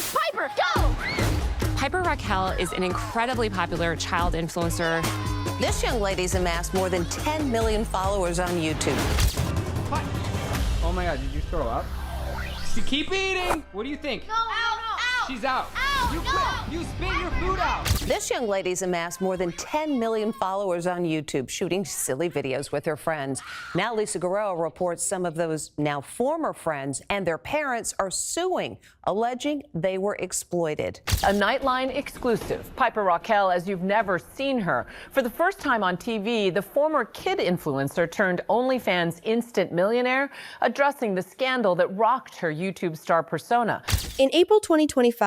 Piper, go! Piper Rockelle is an incredibly popular child influencer. This young lady's amassed more than 10 million followers on YouTube. What? Oh my God, did you throw up? You keep eating! What do you think? No, out! She's out. Out! You quit! You spit your food out! This young lady's amassed more than 10 million followers on YouTube, shooting silly videos with her friends. Now Lisa Guerrero reports some of those now former friends and their parents are suing, alleging they were exploited. A Nightline exclusive. Piper Rockelle, as you've never seen her. For the first time on TV, the former kid influencer turned OnlyFans instant millionaire, addressing the scandal that rocked her YouTube star persona. In April 2025,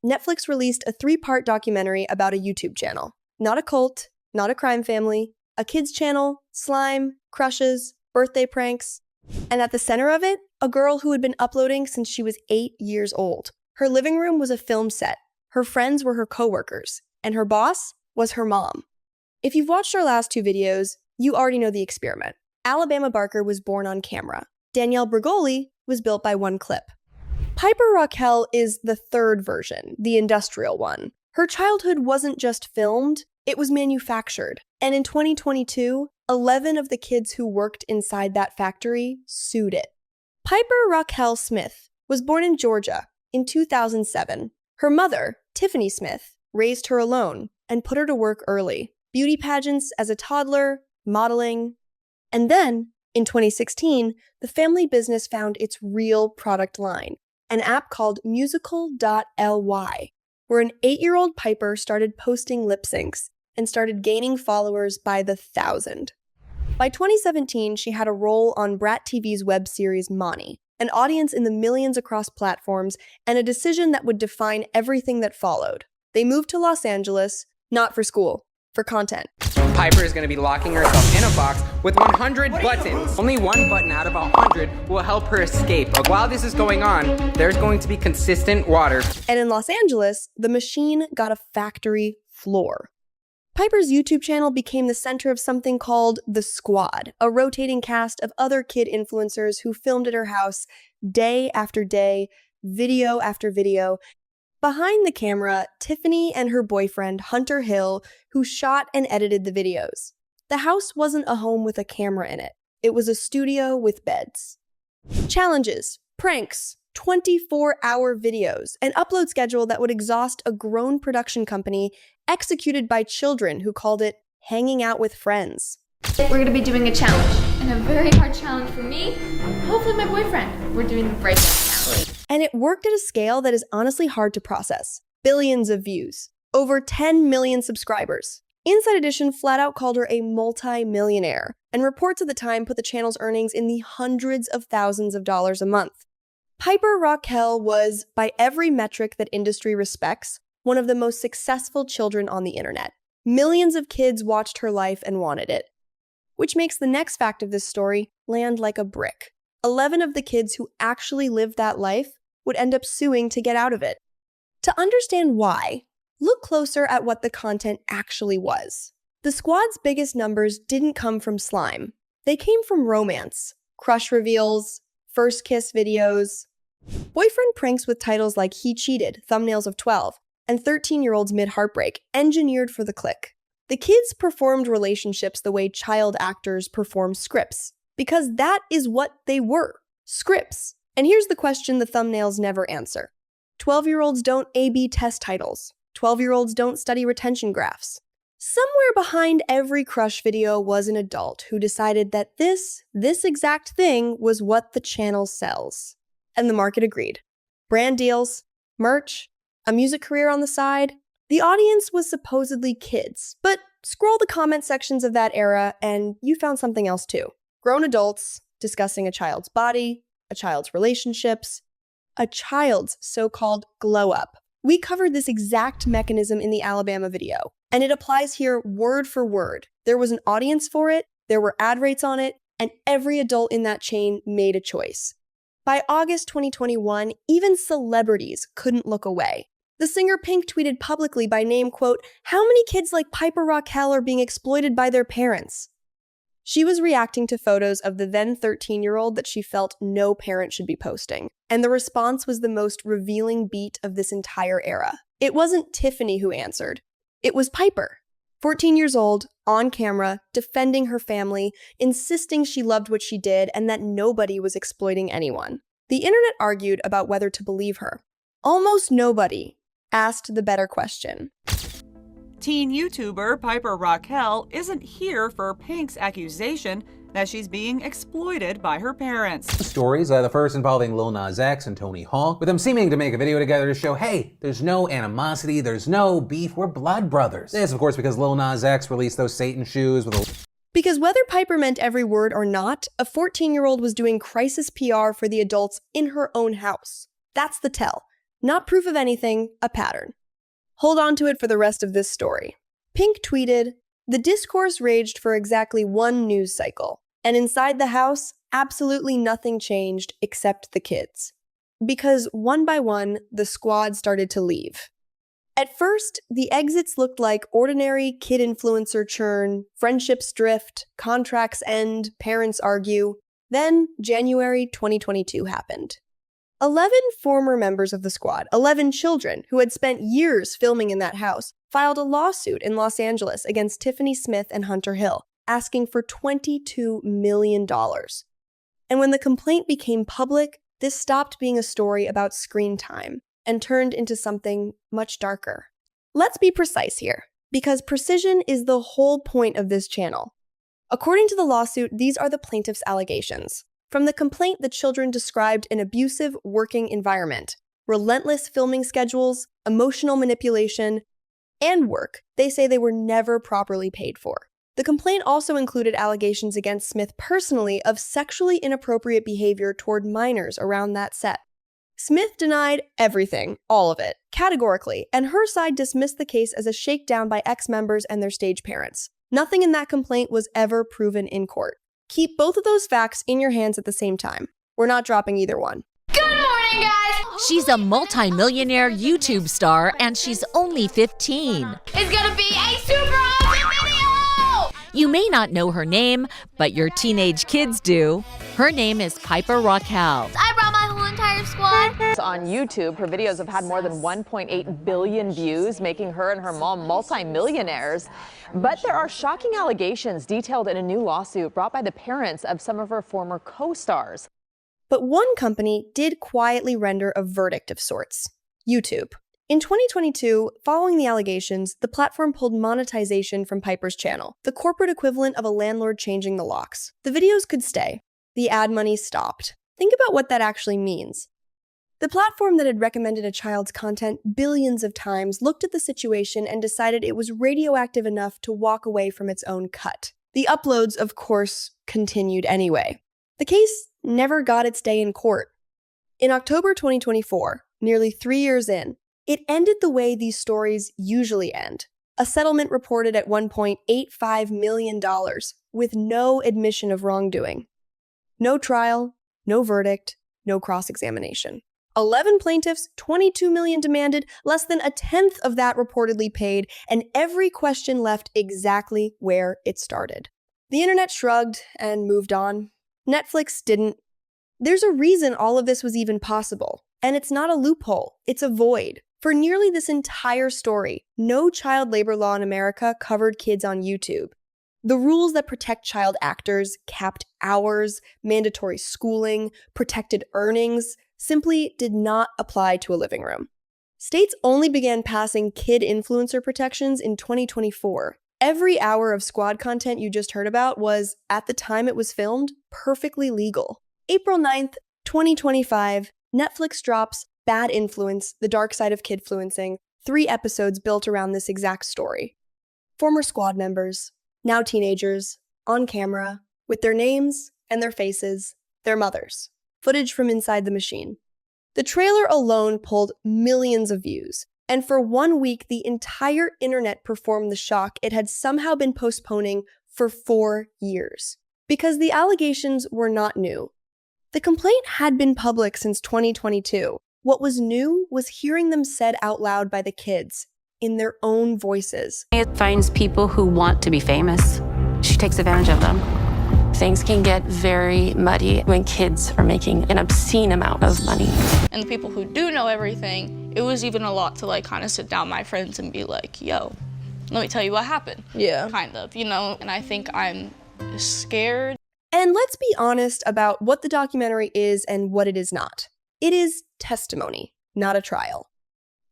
Netflix released a 3-part documentary about a YouTube channel. Not a cult, not a crime family, a kids channel, slime, crushes, birthday pranks. And at the center of it, a girl who had been uploading since she was 8 years old. Her living room was a film set. Her friends were her coworkers, and her boss was her mom. If you've watched our last 2 videos, you already know the experiment. Alabama Barker was born on camera. Danielle Bregoli was built by one clip. Piper Rockelle is the third version, the industrial one. Her childhood wasn't just filmed, it was manufactured. And in 2022, 11 of the kids who worked inside that factory sued it. Piper Rockelle Smith was born in Georgia in 2007. Her mother, Tiffany Smith, raised her alone and put her to work early. Beauty pageants as a toddler, modeling. And then, in 2016, the family business found its real product line, an app called Musical.ly, where an 8-year-old Piper started posting lip syncs and started gaining followers by the 1,000. By 2017, she had a role on Brat TV's web series Monty, an audience in the millions across platforms, and a decision that would define everything that followed. They moved to Los Angeles, not for school, for content. Piper is going to be locking herself in a box with 100 buttons. Only one button out of 100 will help her escape. But while this is going on, there's going to be consistent water. And in Los Angeles, the machine got a factory floor. Piper's YouTube channel became the center of something called The Squad, a rotating cast of other kid influencers who filmed at her house day after day, video after video. Behind the camera, Tiffany and her boyfriend, Hunter Hill, who shot and edited the videos. The house wasn't a home with a camera in it. It was a studio with beds. Challenges, pranks, 24-hour videos, an upload schedule that would exhaust a grown production company executed by children who called it hanging out with friends. We're going to be doing a challenge, and a very hard challenge for me, hopefully my boyfriend. We're doing the breakup challenge. And it worked at a scale that is honestly hard to process. Billions of views. Over 10 million subscribers. Inside Edition flat out called her a multi-millionaire, and reports at the time put the channel's earnings in the hundreds of thousands of dollars a month. Piper Rockelle was, by every metric that industry respects, one of the most successful children on the internet. Millions of kids watched her life and wanted it. Which makes the next fact of this story land like a brick. 11 of the kids who actually lived that life would end up suing to get out of it. To understand why, look closer at what the content actually was. The Squad's biggest numbers didn't come from slime. They came from romance, crush reveals, first kiss videos, boyfriend pranks with titles like He Cheated, Thumbnails of 12, and 13-year-olds mid-heartbreak, engineered for the click. The kids performed relationships the way child actors perform scripts, because that is what they were, scripts. And here's the question the thumbnails never answer. 12-year-olds don't A/B test titles. 12-year-olds don't study retention graphs. Somewhere behind every crush video was an adult who decided that this exact thing was what the channel sells. And the market agreed. Brand deals, merch, a music career on the side. The audience was supposedly kids, but scroll the comment sections of that era and you found something else too. Grown adults discussing a child's body, a child's relationships, a child's so-called glow-up. We covered this exact mechanism in the Alabama video, and it applies here word for word. There was an audience for it, there were ad rates on it, and every adult in that chain made a choice. By August 2021, even celebrities couldn't look away. The singer Pink tweeted publicly by name, quote, "How many kids like Piper Rockelle are being exploited by their parents?" She was reacting to photos of the then 13-year-old that she felt no parent should be posting, and the response was the most revealing beat of this entire era. It wasn't Tiffany who answered. It was Piper. 14 years old, on camera, defending her family, insisting she loved what she did and that nobody was exploiting anyone. The internet argued about whether to believe her. Almost nobody asked the better question. Teen YouTuber Piper Rockelle isn't here for Pink's accusation that she's being exploited by her parents. Stories, the first involving Lil Nas X and Tony Hawk, with them seeming to make a video together to show, hey, there's no animosity, there's no beef, we're blood brothers. This, of course, because Lil Nas X released those Satan shoes with a... Because whether Piper meant every word or not, a 14-year-old was doing crisis PR for the adults in her own house. That's the tell. Not proof of anything, a pattern. Hold on to it for the rest of this story. Pink tweeted, "The discourse raged for exactly one news cycle, and inside the house, absolutely nothing changed except the kids. Because one by one, the squad started to leave. At first, the exits looked like ordinary kid influencer churn, friendships drift, contracts end, parents argue. Then, January 2022 happened. 11 former members of the squad, 11 children who had spent years filming in that house, filed a lawsuit in Los Angeles against Tiffany Smith and Hunter Hill, asking for $22 million. And when the complaint became public, this stopped being a story about screen time and turned into something much darker. Let's be precise here, because precision is the whole point of this channel. According to the lawsuit, these are the plaintiff's allegations. From the complaint, the children described an abusive working environment, relentless filming schedules, emotional manipulation, and work they say they were never properly paid for. The complaint also included allegations against Smith personally of sexually inappropriate behavior toward minors around that set. Smith denied everything, all of it, categorically, and her side dismissed the case as a shakedown by ex-members and their stage parents. Nothing in that complaint was ever proven in court. Keep both of those facts in your hands at the same time. We're not dropping either one. Good morning, guys! She's a multi-millionaire YouTube star, and she's only 15. It's gonna be a super awesome video! You may not know her name, but your teenage kids do. Her name is Piper Rockelle. I brought my whole entire squad. On YouTube, her videos have had more than 1.8 billion views, making her and her mom multi-millionaires. But there are shocking allegations detailed in a new lawsuit brought by the parents of some of her former co-stars. But one company did quietly render a verdict of sorts: YouTube. In 2022, following the allegations, the platform pulled monetization from Piper's channel, the corporate equivalent of a landlord changing the locks. The videos could stay. The ad money stopped. Think about what that actually means. The platform that had recommended a child's content billions of times looked at the situation and decided it was radioactive enough to walk away from its own cut. The uploads, of course, continued anyway. The case never got its day in court. In October 2024, nearly 3 years in, it ended the way these stories usually end. A settlement reported at $1.85 million, with no admission of wrongdoing. No trial, no verdict, no cross-examination. 11 plaintiffs, $22 million demanded, less than a tenth of that reportedly paid, and every question left exactly where it started. The internet shrugged and moved on. Netflix didn't. There's a reason all of this was even possible, and it's not a loophole, it's a void. For nearly this entire story, no child labor law in America covered kids on YouTube. The rules that protect child actors, capped hours, mandatory schooling, protected earnings, simply did not apply to a living room. States only began passing kid influencer protections in 2024. Every hour of squad content you just heard about was, at the time it was filmed, perfectly legal. April 9th, 2025, Netflix drops Bad Influence, The Dark Side of Kidfluencing, 3 episodes built around this exact story. Former squad members, now teenagers, on camera, with their names and their faces, their mothers. Footage from inside the machine. The trailer alone pulled millions of views, and for 1 week, the entire internet performed the shock it had somehow been postponing for 4 years. Because the allegations were not new. The complaint had been public since 2022. What was new was hearing them said out loud by the kids, in their own voices. It finds people who want to be famous. She takes advantage of them. Things can get very muddy when kids are making an obscene amount of money. And the people who do know everything, it was even a lot to like kind of sit down my friends and be like, yo, let me tell you what happened. Yeah. Kind of, you know, and I think I'm scared. And let's be honest about what the documentary is and what it is not. It is testimony, not a trial.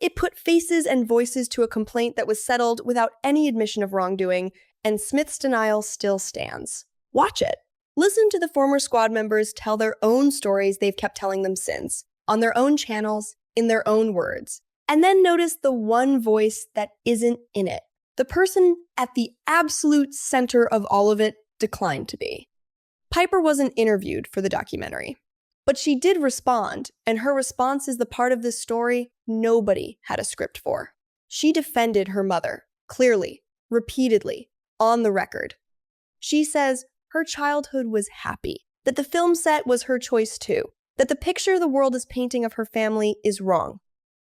It put faces and voices to a complaint that was settled without any admission of wrongdoing, and Smith's denial still stands. Watch it. Listen to the former squad members tell their own stories they've kept telling them since, on their own channels, in their own words. And then notice the one voice that isn't in it. The person at the absolute center of all of it declined to be. Piper wasn't interviewed for the documentary, but she did respond, and her response is the part of this story nobody had a script for. She defended her mother, clearly, repeatedly, on the record. She says her childhood was happy, that the film set was her choice too, that the picture the world is painting of her family is wrong.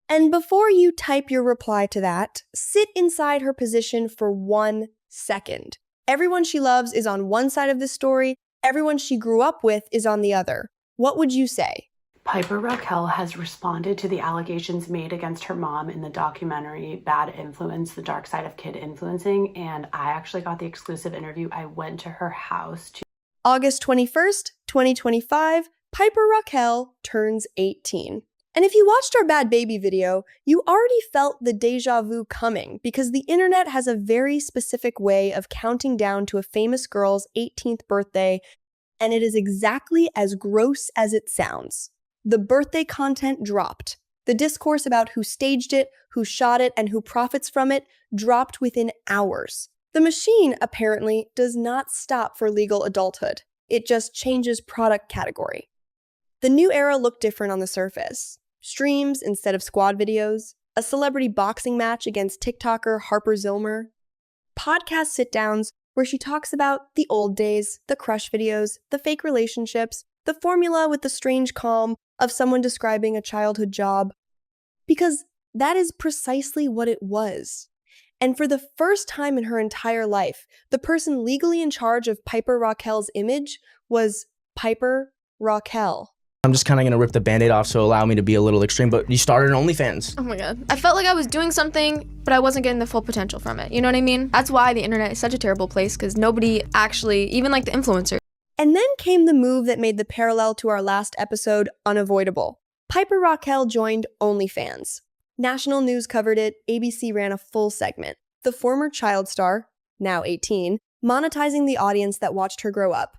And before you type your reply to that, sit inside her position for 1 second. Everyone she loves is on one side of this story, everyone she grew up with is on the other. What would you say? Piper Rockelle has responded to the allegations made against her mom in the documentary Bad Influence, The Dark Side of Kidfluencing, and I actually got the exclusive interview. I went to her house to August 21st, 2025, Piper Rockelle turns 18. And if you watched our Bad Baby video, you already felt the deja vu coming because the internet has a very specific way of counting down to a famous girl's 18th birthday, and it is exactly as gross as it sounds. The birthday content dropped. The discourse about who staged it, who shot it, and who profits from it dropped within hours. The machine, apparently, does not stop for legal adulthood. It just changes product category. The new era looked different on the surface. Streams instead of squad videos, a celebrity boxing match against TikToker Harper Zilmer, podcast sit-downs where she talks about the old days, the crush videos, the fake relationships, the formula with the strange calm of someone describing a childhood job. Because that is precisely what it was. And for the first time in her entire life, the person legally in charge of Piper Rockelle's image was Piper Rockelle. I'm just kind of going to rip the Band-Aid off, so allow me to be a little extreme, but you started an OnlyFans. Oh my god. I felt like I was doing something, but I wasn't getting the full potential from it. You know what I mean? That's why the internet is such a terrible place, because nobody actually, even like the influencers. And then came the move that made the parallel to our last episode unavoidable. Piper Rockelle joined OnlyFans. National news covered it, ABC ran a full segment. The former child star, now 18, monetizing the audience that watched her grow up.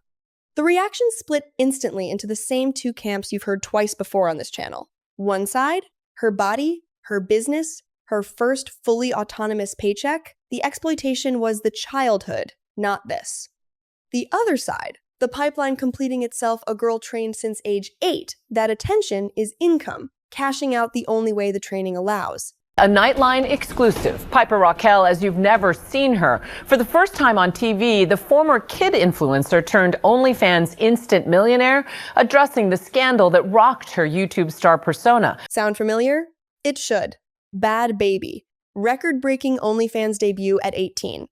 The reactions split instantly into the same two camps you've heard twice before on this channel. One side, her body, her business, her first fully autonomous paycheck. The exploitation was the childhood, not this. The other side, the pipeline completing itself a girl trained since age 8. That attention is income, cashing out the only way the training allows. A Nightline exclusive. Piper Rockelle, as you've never seen her. For the first time on TV, the former kid influencer turned OnlyFans instant millionaire, addressing the scandal that rocked her YouTube star persona. Sound familiar? It should. Bad Baby. Record-breaking OnlyFans debut at 18.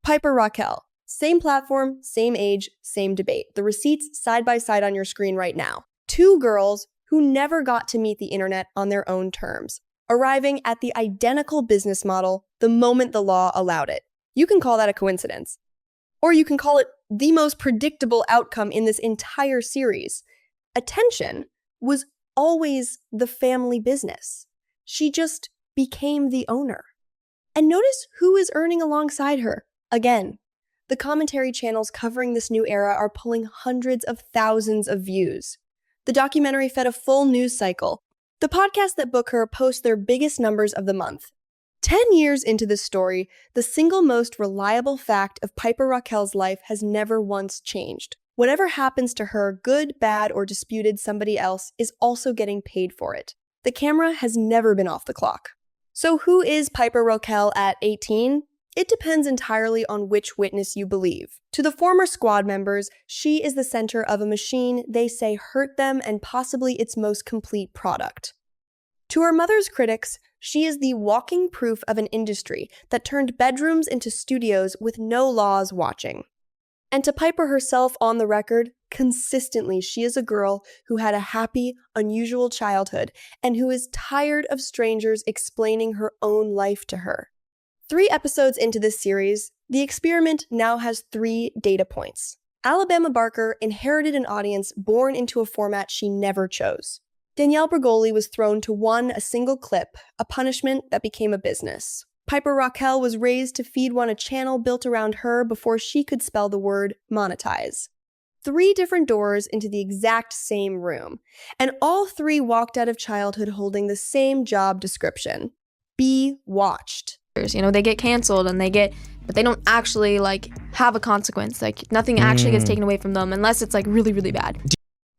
Piper Rockelle. Same platform, same age, same debate. The receipts side by side on your screen right now. Two girls who never got to meet the internet on their own terms, arriving at the identical business model the moment the law allowed it. You can call that a coincidence. Or you can call it the most predictable outcome in this entire series. Attention was always the family business. She just became the owner. And notice who is earning alongside her. Again, the commentary channels covering this new era are pulling hundreds of thousands of views. The documentary fed a full news cycle. The podcasts that book her post their biggest numbers of the month. 10 years into this story, the single most reliable fact of Piper Rockelle's life has never once changed. Whatever happens to her, good, bad, or disputed somebody else, is also getting paid for it. The camera has never been off the clock. So who is Piper Rockelle at 18? It depends entirely on which witness you believe. To the former squad members, she is the center of a machine they say hurt them and possibly its most complete product. To her mother's critics, she is the walking proof of an industry that turned bedrooms into studios with no laws watching. And to Piper herself on the record, consistently she is a girl who had a happy, unusual childhood and who is tired of strangers explaining her own life to her. 3 episodes into this series, the experiment now has 3 data points. Alabama Barker inherited an audience born into a format she never chose. Danielle Bregoli was thrown to a single clip, a punishment that became a business. Piper Rockelle was raised to feed one a channel built around her before she could spell the word monetize. 3 different doors into the exact same room, and all 3 walked out of childhood holding the same job description: be watched. You know, they get canceled but they don't actually have a consequence. Nothing actually gets taken away from them unless it's really, really bad.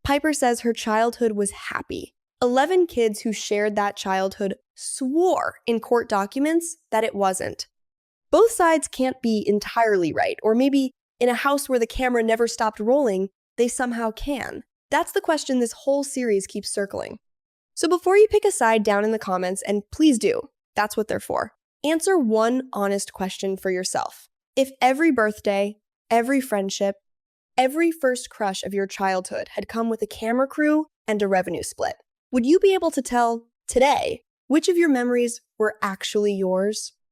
Piper says her childhood was happy. 11 kids who shared that childhood swore in court documents that it wasn't. Both sides can't be entirely right, or maybe in a house where the camera never stopped rolling, they somehow can. That's the question this whole series keeps circling. So before you pick a side down in the comments, and please do, that's what they're for, answer one honest question for yourself. If every birthday, every friendship, every first crush of your childhood had come with a camera crew and a revenue split, would you be able to tell today which of your memories were actually yours?